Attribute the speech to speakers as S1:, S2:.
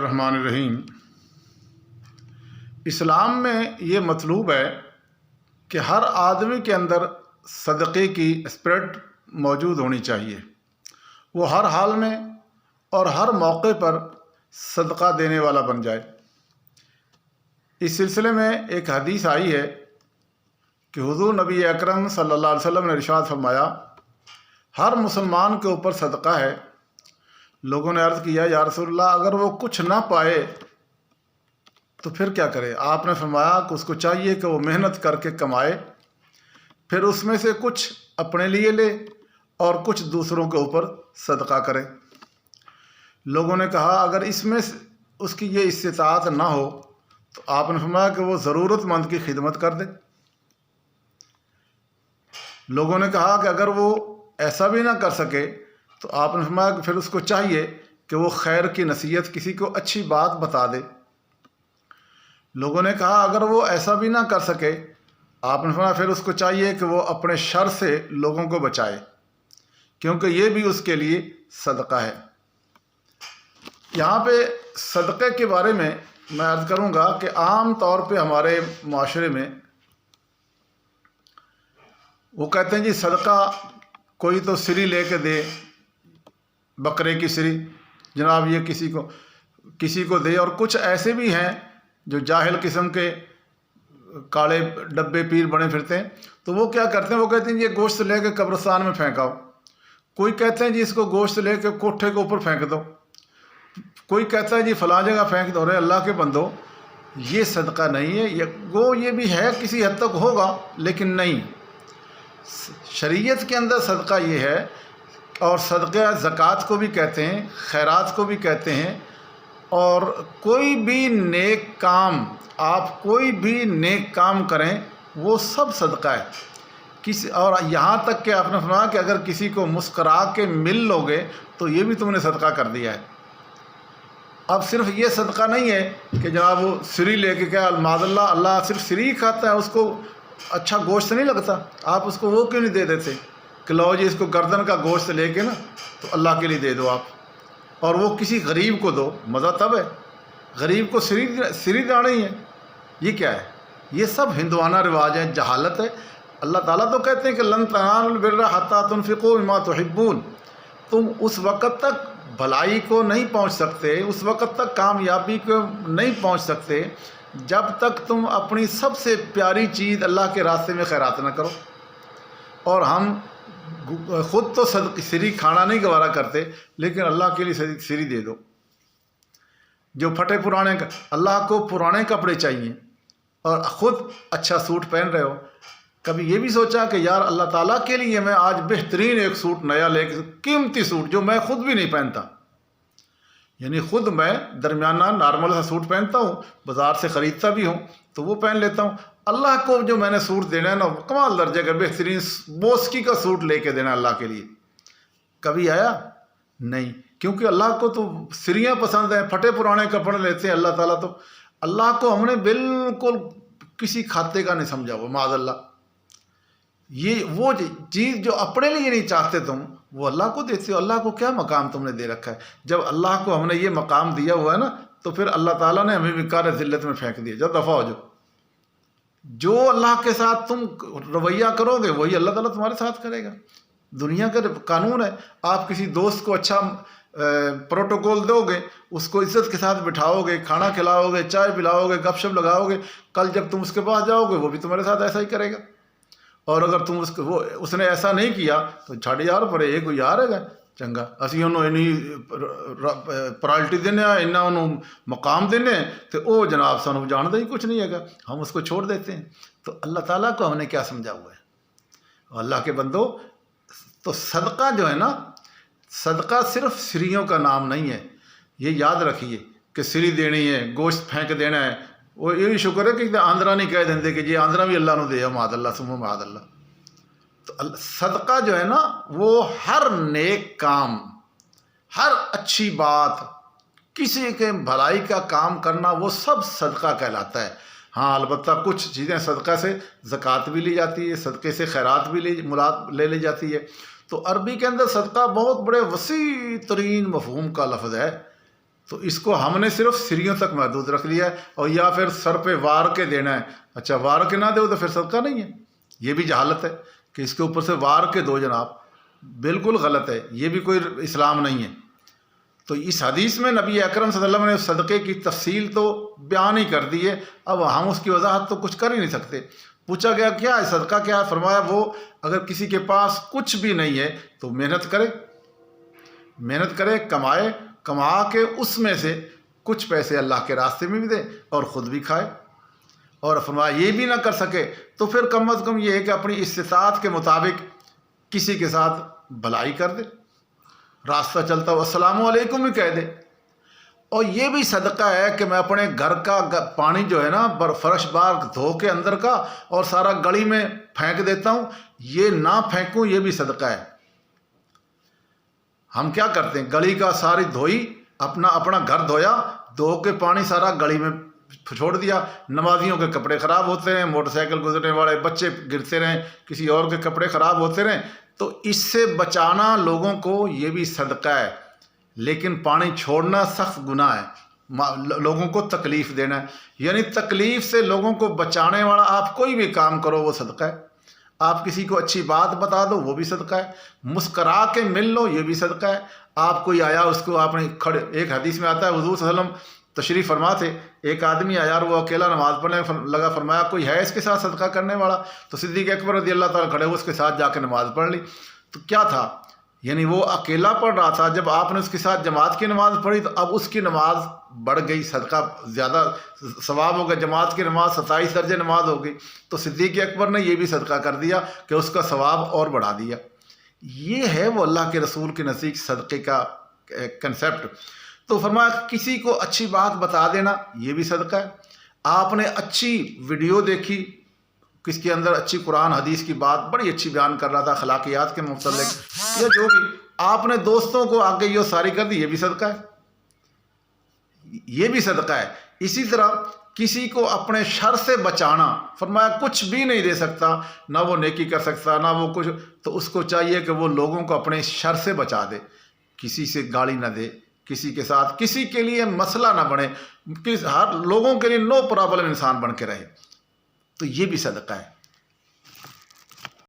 S1: الرحمن الرحیم۔ اسلام میں یہ مطلوب ہے کہ ہر آدمی کے اندر صدقے کی اسپرٹ موجود ہونی چاہیے، وہ ہر حال میں اور ہر موقع پر صدقہ دینے والا بن جائے۔ اس سلسلے میں ایک حدیث آئی ہے کہ حضور نبی اکرم صلی اللہ علیہ وسلم نے ارشاد فرمایا، ہر مسلمان کے اوپر صدقہ ہے۔ لوگوں نے عرض کیا، یا رسول اللہ، اگر وہ کچھ نہ پائے تو پھر کیا کرے؟ آپ نے فرمایا کہ اس کو چاہیے کہ وہ محنت کر کے کمائے، پھر اس میں سے کچھ اپنے لیے لے اور کچھ دوسروں کے اوپر صدقہ کرے۔ لوگوں نے کہا، اگر اس میں اس کی یہ استطاعت نہ ہو تو آپ نے فرمایا کہ وہ ضرورت مند کی خدمت کر دے۔ لوگوں نے کہا کہ اگر وہ ایسا بھی نہ کر سکے تو آپ نے فرمایا کہ پھر اس کو چاہیے کہ وہ خیر کی نصیحت، کسی کو اچھی بات بتا دے۔ لوگوں نے کہا اگر وہ ایسا بھی نہ کر سکے، آپ نے فرمایا پھر اس کو چاہیے کہ وہ اپنے شر سے لوگوں کو بچائے، کیونکہ یہ بھی اس کے لیے صدقہ ہے۔ یہاں پہ صدقے کے بارے میں عرض کروں گا کہ عام طور پہ ہمارے معاشرے میں وہ کہتے ہیں جی صدقہ کوئی تو سری لے کے دے، بکرے کی سری جناب یہ کسی کو دے، اور کچھ ایسے بھی ہیں جو جاہل قسم کے کالے ڈبے پیر بنے پھرتے ہیں، تو وہ کیا کرتے ہیں، وہ کہتے ہیں یہ گوشت لے کے قبرستان میں پھینکاؤ۔ کوئی کہتے ہیں جی اس کو گوشت لے کے کوٹھے کے اوپر پھینک دو، کوئی کہتا ہے جی فلاں جگہ پھینک دو۔ رہے اللہ کے بندو، یہ صدقہ نہیں ہے، یہ بھی ہے، کسی حد تک ہوگا لیکن نہیں۔ شریعت کے اندر صدقہ یہ ہے، اور صدقہ زکوٰۃ کو بھی کہتے ہیں، خیرات کو بھی کہتے ہیں، اور کوئی بھی نیک کام، آپ کوئی بھی نیک کام کریں وہ سب صدقہ ہے۔ اور یہاں تک کہ آپ نے فرمایا کہ اگر کسی کو مسکرا کے مل لو گے تو یہ بھی تم نے صدقہ کر دیا ہے۔ اب صرف یہ صدقہ نہیں ہے کہ جناب وہ سری لے کے کیا معاذ اللہ، اللہ صرف سری کھاتا ہے، اس کو اچھا گوشت نہیں لگتا، آپ اس کو وہ کیوں نہیں دے دیتے کہ لو جی اس کو گردن کا گوشت لے کے نا تو اللہ کے لیے دے دو آپ، اور وہ کسی غریب کو دو، مزہ تب ہے۔ غریب کو سری دانا ہی ہے، یہ کیا ہے؟ یہ سب ہندوانہ رواج ہے، جہالت ہے۔ اللہ تعالیٰ تو کہتے ہیں کہ لن تنالوا البر حتی تنفقوا مما تحبون، تم اس وقت تک بھلائی کو نہیں پہنچ سکتے، اس وقت تک کامیابی کو نہیں پہنچ سکتے جب تک تم اپنی سب سے پیاری چیز اللہ کے راستے میں خیرات نہ کرو۔ اور ہم خود تو سری کھانا نہیں گوارا کرتے، لیکن اللہ کے لیے سری دے دو۔ جو پھٹے پرانے، اللہ کو پرانے کپڑے چاہیے اور خود اچھا سوٹ پہن رہے ہو۔ کبھی یہ بھی سوچا کہ یار اللہ تعالیٰ کے لیے میں آج بہترین ایک سوٹ نیا لے کے، قیمتی سوٹ جو میں خود بھی نہیں پہنتا، یعنی خود میں درمیانہ نارمل سا سوٹ پہنتا ہوں، بازار سے خریدتا بھی ہوں تو وہ پہن لیتا ہوں۔ اللہ کو جو میں نے سوٹ دینا ہے نا، کمال درجے کا بہترین بوسکی کا سوٹ لے کے دینا اللہ کے لیے، کبھی آیا نہیں، کیونکہ اللہ کو تو سریاں پسند ہیں، پھٹے پرانے کپڑے لیتے ہیں اللہ تعالیٰ تو۔ اللہ کو ہم نے بالکل کسی کھاتے کا نہیں سمجھا ہوا، معاذ اللہ۔ یہ وہ چیز جو اپنے لیے نہیں چاہتے تم، وہ اللہ کو دیتے ہو۔ اللہ کو کیا مقام تم نے دے رکھا ہے؟ جب اللہ کو ہم نے یہ مقام دیا ہوا ہے نا، تو پھر اللہ تعالیٰ نے ہمیں وقار ذلت میں پھینک دیا۔ جب دفع ہو جو اللہ کے ساتھ تم رویہ کرو گے وہی اللہ تعالیٰ تمہارے ساتھ کرے گا۔ دنیا کا قانون ہے، آپ کسی دوست کو اچھا پروٹوکول دو گے، اس کو عزت کے ساتھ بٹھاؤ گے، کھانا کھلاؤ گے، چائے پلاؤ گے، گپ شپ لگاؤ گے، کل جب تم اس کے پاس جاؤ گے وہ بھی تمہارے ساتھ ایسا ہی کرے گا۔ اور اگر تم اس نے ایسا نہیں کیا تو چھڑ یار پڑے یہ کوئی یار ہے چنگا، اسی انہوں پرائلٹی دینے انہوں مقام دینے تو وہ جناب سانو جانتا ہی کچھ نہیں ہے، ہم اس کو چھوڑ دیتے ہیں۔ تو اللہ تعالیٰ کو ہم نے کیا سمجھا ہوا ہے؟ اللہ کے بندو، تو صدقہ جو ہے نا، صدقہ صرف سریوں کا نام نہیں ہے، یہ یاد رکھیے کہ سری دینی ہے، گوشت پھینک دینا ہے، وہ یہ بھی شکر ہے کہ آندرا نہیں کہہ دیں کہ جی آندرا بھی اللہ نے دیا، معاذ اللہ سمو معاذ اللہ۔ تو صدقہ جو ہے نا، وہ ہر نیک کام، ہر اچھی بات، کسی کے بھلائی کا کام کرنا، وہ سب صدقہ کہلاتا ہے۔ ہاں البتہ کچھ چیزیں صدقہ سے زکوٰۃ بھی لی جاتی ہے، صدقے سے خیرات بھی لے لی جاتی ہے۔ تو عربی کے اندر صدقہ بہت بڑے وسیع ترین مفہوم کا لفظ ہے۔ تو اس کو ہم نے صرف سریوں تک محدود رکھ لیا ہے، اور یا پھر سر پہ وار کے دینا ہے۔ اچھا وار کے نہ دو تو پھر صدقہ نہیں ہے، یہ بھی جہالت ہے کہ اس کے اوپر سے وار کے دو جناب، بالکل غلط ہے، یہ بھی کوئی اسلام نہیں ہے۔ تو اس حدیث میں نبی اکرم صلی اللہ علیہ وسلم نے صدقے کی تفصیل تو بیان ہی کر دی ہے، اب ہم اس کی وضاحت تو کچھ کر ہی نہیں سکتے۔ پوچھا گیا کیا ہے صدقہ کیا ہے؟ فرمایا وہ اگر کسی کے پاس کچھ بھی نہیں ہے تو محنت کرے، کمائے، کما کے اس میں سے کچھ پیسے اللہ کے راستے میں بھی دے اور خود بھی کھائے، اور فرمایا یہ بھی نہ کر سکے تو پھر کم از کم یہ ہے کہ اپنی استطاعت کے مطابق کسی کے ساتھ بھلائی کر دے، راستہ چلتا ہو السلام علیکم بھی کہہ دے۔ اور یہ بھی صدقہ ہے کہ میں اپنے گھر کا پانی جو ہے نا فرش بار دھو کے اندر کا اور سارا گلی میں پھینک دیتا ہوں، یہ نہ پھینکوں، یہ بھی صدقہ ہے۔ ہم کیا کرتے ہیں، گلی کا ساری دھوئی، اپنا گھر دھویا، دھو کے پانی سارا گلی میں چھوڑ دیا، نمازیوں کے کپڑے خراب ہوتے رہیں، موٹر سائیکل گزرنے والے بچے گرتے رہیں، کسی اور کے کپڑے خراب ہوتے رہیں، تو اس سے بچانا لوگوں کو یہ بھی صدقہ ہے۔ لیکن پانی چھوڑنا سخت گناہ ہے، لوگوں کو تکلیف دینا ہے، یعنی تکلیف سے لوگوں کو بچانے والا آپ کوئی بھی کام کرو وہ صدقہ ہے۔ آپ کسی کو اچھی بات بتا دو وہ بھی صدقہ ہے، مسکرا کے مل لو یہ بھی صدقہ ہے۔ آپ کوئی آیا اس کو آپ نے ایک حدیث میں آتا ہے حضور صلی اللہ علیہ وسلم تشریف فرما تھے، ایک آدمی آیا اور وہ اکیلا نماز پڑھنے لگا، فرمایا کوئی ہے اس کے ساتھ صدقہ کرنے والا؟ تو صدیق اکبر رضی اللہ تعالیٰ کھڑے ہوئے اس کے ساتھ جا کے نماز پڑھ لی۔ تو کیا تھا، یعنی وہ اکیلا پڑھ رہا تھا، جب آپ نے اس کے ساتھ جماعت کی نماز پڑھی تو اب اس کی نماز بڑھ گئی، صدقہ زیادہ ثواب ہو گیا، جماعت کی نماز 27 درجے نماز ہو گئی، تو صدیق اکبر نے یہ بھی صدقہ کر دیا کہ اس کا ثواب اور بڑھا دیا۔ یہ ہے وہ اللہ کے رسول کے نزدیک صدقے کا کنسیپٹ۔ تو فرمایا کسی کو اچھی بات بتا دینا یہ بھی صدقہ ہے۔ آپ نے اچھی ویڈیو دیکھی، کس کے اندر اچھی قرآن حدیث کی بات بڑی اچھی بیان کر رہا تھا اخلاقیات کے متعلق، یا جو بھی آپ نے دوستوں کو آگے یہ ساری کر دی، یہ بھی صدقہ ہے، یہ بھی صدقہ ہے۔ اسی طرح کسی کو اپنے شر سے بچانا، فرمایا کچھ بھی نہیں دے سکتا، نہ وہ نیکی کر سکتا نہ وہ کچھ، تو اس کو چاہیے کہ وہ لوگوں کو اپنے شر سے بچا دے، کسی سے گالی نہ دے، کسی کے ساتھ کسی کے لیے مسئلہ نہ بنے، ہر لوگوں کے لیے نو پرابلم انسان بن کے رہے، تو یہ بھی صدقہ ہے۔